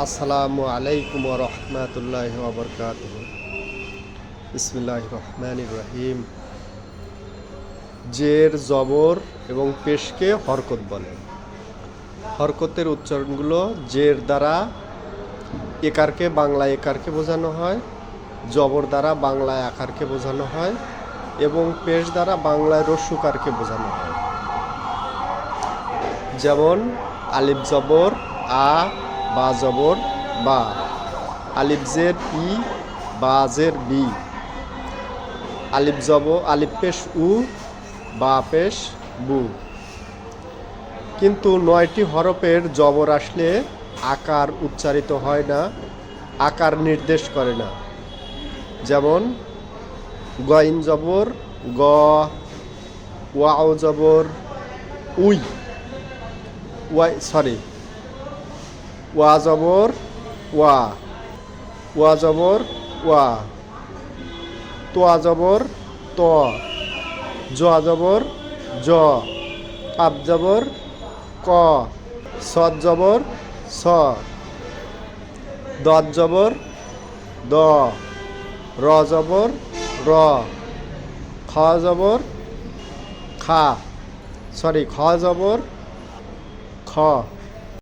আসসালামু আলাইকুম ওয়া রাহমাতুল্লাহি ওয়া বারাকাতুহু। বিসমিল্লাহির রহমানির রহিম। জের, জবর এবং পেশকে হরকত বলে। হরকতের উচ্চারণগুলো জের দ্বারা একারকে বাংলায় একারকে বোঝানো হয়, জবর দ্বারা বাংলায় আকারকে বোঝানো হয় এবং পেশ দ্বারা বাংলায় রস্যকারকে বোঝানো হয়। যেমন আলিফ জবর আ, বা জবর বা, আলিফ জের ই, বা জের বি, আলিফ পেশ উ, বা পেশ বু। কিন্তু ৯টি হরফের জবর আসলে আকার উচ্চারিত হয় না, আকার নির্দেশ করে না। যেমন গইন জবর গ, ওয়াও জবর উই, ওয়া জবর ওয়া, ওয়া জবর ওয়া, তোয়া জবর ত, জোয়া জবর জ, কাব জবর ক, সদ জবর স, দদ জবর দ, র জবর র, খ জবর খ জবর খ।